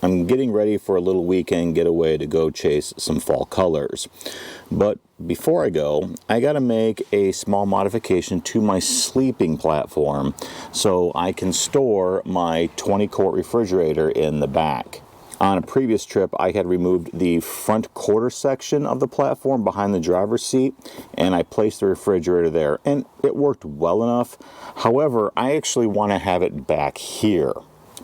I'm getting ready for a little weekend getaway to go chase some fall colors. But before I go, I gotta make a small modification to my sleeping platform so I can store my 20-quart refrigerator in the back. On a previous trip, I had removed the front quarter section of the platform behind the driver's seat, and I placed the refrigerator there, and it worked well enough. However, I actually want to have it back here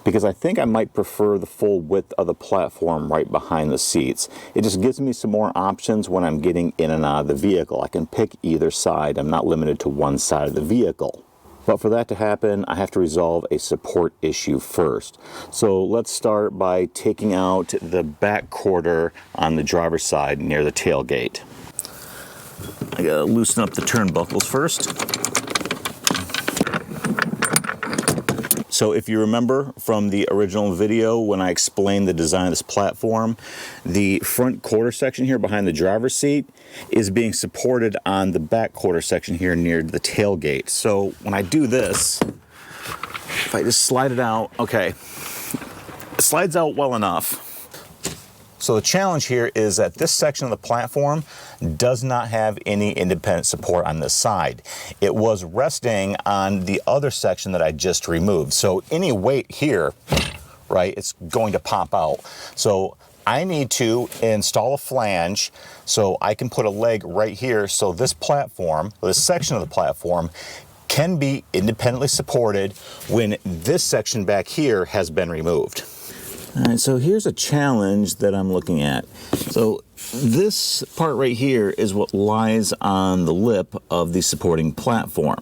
because I think I might prefer the full width of the platform right behind the seats. It just gives me some more options when I'm getting in and out of the vehicle. I can pick either side. I'm not limited to one side of the vehicle. But for that to happen, I have to resolve a support issue first. So let's start by taking out the back quarter on the driver's side near the tailgate. I gotta loosen up the turnbuckles first. So if you remember from the original video when I explained the design of this platform, the front quarter section here behind the driver's seat is being supported on the back quarter section here near the tailgate. So when I do this, if I just slide it out, okay, it slides out well enough. So the challenge here is that this section of the platform does not have any independent support on this side. It was resting on the other section that I just removed. So any weight here, right, it's going to pop out. So I need to install a flange so I can put a leg right here so this platform, this section of the platform, can be independently supported when this section back here has been removed. All right, so here's a challenge that I'm looking at. So this part right here is what lies on the lip of the supporting platform.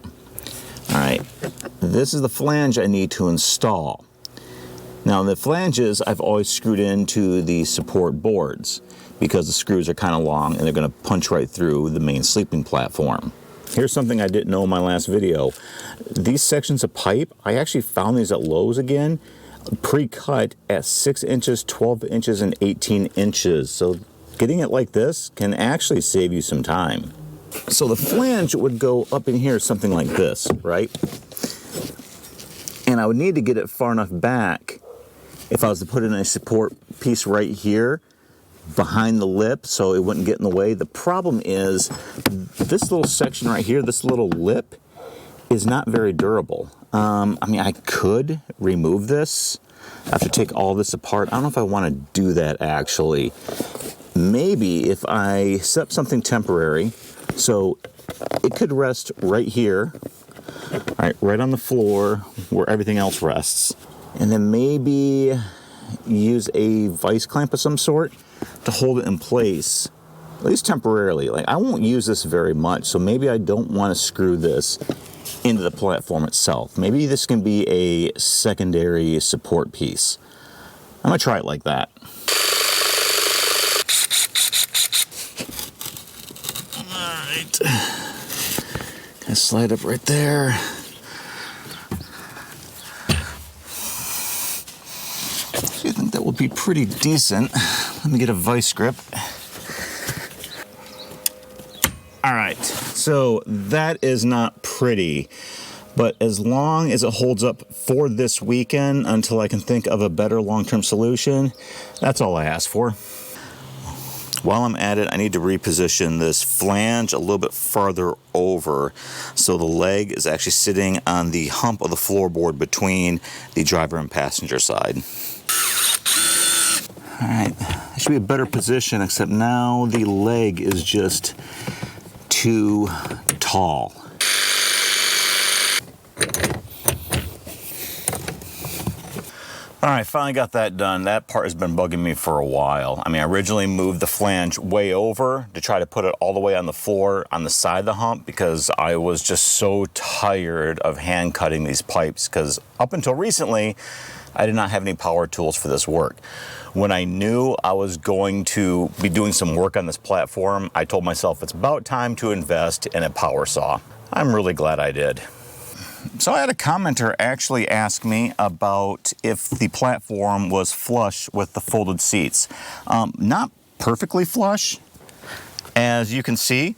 All right, this is the flange I need to install. Now the flanges I've always screwed into the support boards because the screws are kind of long and they're going to punch right through the main sleeping platform. Here's something I didn't know in my last video. These sections of pipe, I actually found these at Lowe's again, pre-cut at 6 inches, 12 inches, and 18 inches. So getting it like this can actually save you some time. So the flange would go up in here something like this, right? And I would need to get it far enough back if I was to put in a support piece right here behind the lip so it wouldn't get in the way. The problem is this little section right here, this little lip, is not very durable. I mean, I could remove this. I have to take all this apart. I don't know if I want to do that actually. Maybe if I set up something temporary, so it could rest right here, right on the floor where everything else rests. And then maybe use a vice clamp of some sort to hold it in place, at least temporarily. Like, I won't use this very much, so maybe I don't want to screw this into the platform itself. Maybe this can be a secondary support piece. I'm gonna try it like that. All right, gonna slide up right there. So I think that will be pretty decent. Let me get a vice grip. All right, so that is not pretty, but as long as it holds up for this weekend until I can think of a better long-term solution, that's all I ask for. While I'm at it, I need to reposition this flange a little bit farther over so the leg is actually sitting on the hump of the floorboard between the driver and passenger side. All right, that should be a better position, except now the leg is just too tall. All right, finally got that done. That part has been bugging me for a while. I mean, I originally moved the flange way over to try to put it all the way on the floor on the side of the hump because I was just so tired of hand cutting these pipes, because up until recently, I did not have any power tools for this work. When I knew I was going to be doing some work on this platform, I told myself it's about time to invest in a power saw. I'm really glad I did. So I had a commenter actually ask me about if the platform was flush with the folded seats. Not perfectly flush, as you can see,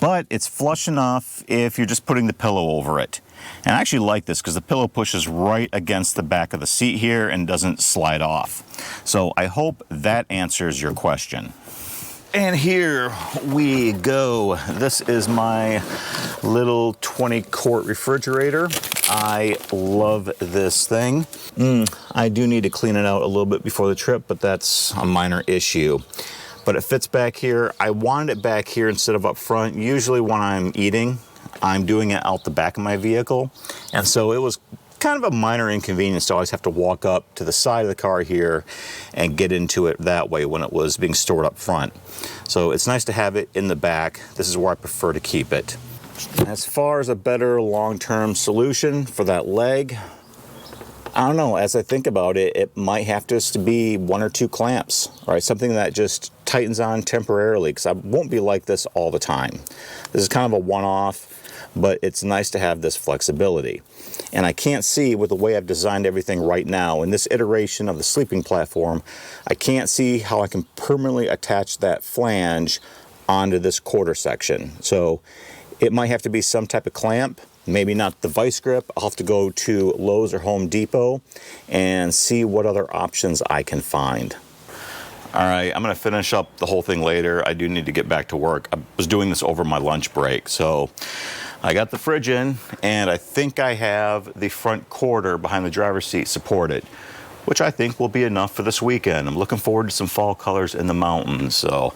but it's flush enough if you're just putting the pillow over it. And I actually like this because the pillow pushes right against the back of the seat here and doesn't slide off. So I hope that answers your question. And here we go. This is my little 20 quart refrigerator. I love this thing. I do need to clean it out a little bit before the trip, but that's a minor issue. But it fits back here. I wanted it back here instead of up front. Usually when I'm eating, I'm doing it out the back of my vehicle. And so it was kind of a minor inconvenience to always have to walk up to the side of the car here and get into it that way when it was being stored up front. So it's nice to have it in the back. This is where I prefer to keep it. As far as a better long-term solution for that leg, I don't know, as I think about it, it might have to be 1 or 2 clamps, right? Something that just tightens on temporarily, because I won't be like this all the time. This is kind of a one-off, but it's nice to have this flexibility. And I can't see, with the way I've designed everything right now, in this iteration of the sleeping platform, I can't see how I can permanently attach that flange onto this quarter section. So it might have to be some type of clamp, maybe not the vice grip. I'll have to go to Lowe's or Home Depot and see what other options I can find. All right, I'm gonna finish up the whole thing later. I do need to get back to work. I was doing this over my lunch break, so I got the fridge in, and I think I have the front quarter behind the driver's seat supported, which I think will be enough for this weekend. I'm looking forward to some fall colors in the mountains, so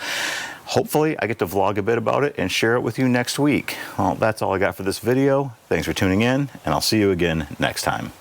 hopefully I get to vlog a bit about it and share it with you next week. Well, that's all I got for this video. Thanks for tuning in, and I'll see you again next time.